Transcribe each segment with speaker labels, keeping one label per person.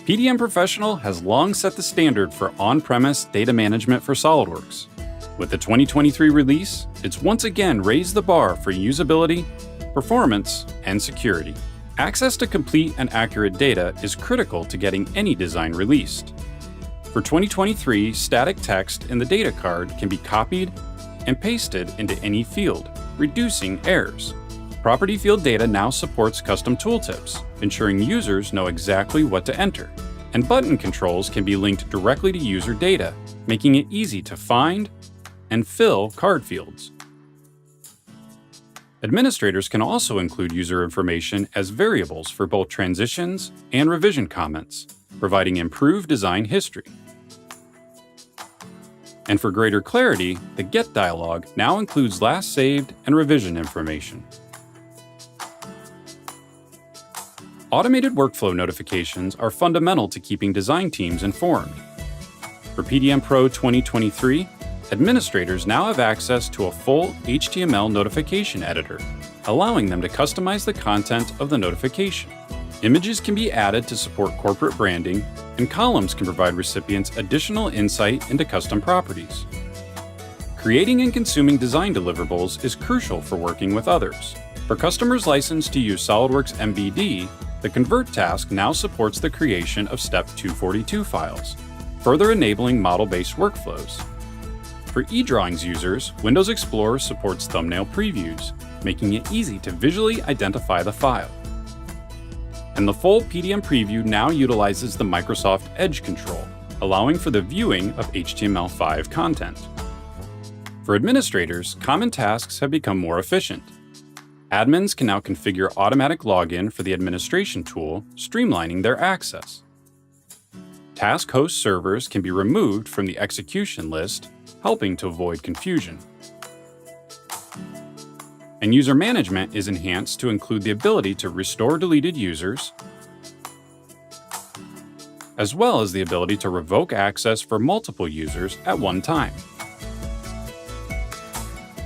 Speaker 1: PDM Professional has long set the standard for on-premise data management for SOLIDWORKS. With the 2023 release, it's once again raised the bar for usability, performance, and security. Access to complete and accurate data is critical to getting any design released. For 2023, static text in the data card can be copied and pasted into any field, reducing errors. Property field data now supports custom tooltips, ensuring users know exactly what to enter. And button controls can be linked directly to user data, making it easy to find and fill card fields. Administrators can also include user information as variables for both transitions and revision comments, providing improved design history. And for greater clarity, the Get dialog now includes last saved and revision information. Automated workflow notifications are fundamental to keeping design teams informed. For PDM Pro 2023, administrators now have access to a full HTML notification editor, allowing them to customize the content of the notification. Images can be added to support corporate branding, and columns can provide recipients additional insight into custom properties. Creating and consuming design deliverables is crucial for working with others. For customers licensed to use SOLIDWORKS MVD, the Convert task now supports the creation of Step 242 files, further enabling model-based workflows. For eDrawings users, Windows Explorer supports thumbnail previews, making it easy to visually identify the file. And the full PDM preview now utilizes the Microsoft Edge control, allowing for the viewing of HTML5 content. For administrators, common tasks have become more efficient. Admins can now configure automatic login for the administration tool, streamlining their access. Task host servers can be removed from the execution list, helping to avoid confusion. And user management is enhanced to include the ability to restore deleted users, as well as the ability to revoke access for multiple users at one time.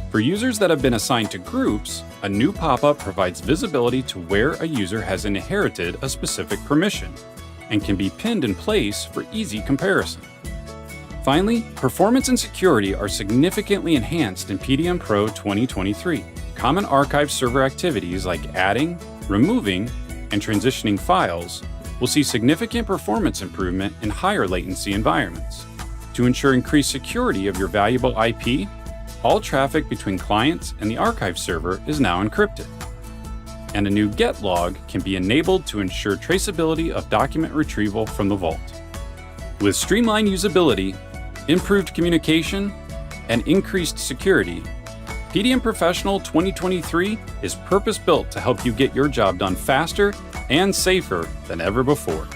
Speaker 1: For users that have been assigned to groups, a new pop-up provides visibility to where a user has inherited a specific permission and can be pinned in place for easy comparison. Finally, performance and security are significantly enhanced in PDM Pro 2023. Common archive server activities like adding, removing, and transitioning files will see significant performance improvement in higher latency environments. To ensure increased security of your valuable IP, all traffic between clients and the archive server is now encrypted. And a new Get log can be enabled to ensure traceability of document retrieval from the vault. With streamlined usability, improved communication, and increased security, PDM Professional 2023 is purpose-built to help you get your job done faster and safer than ever before.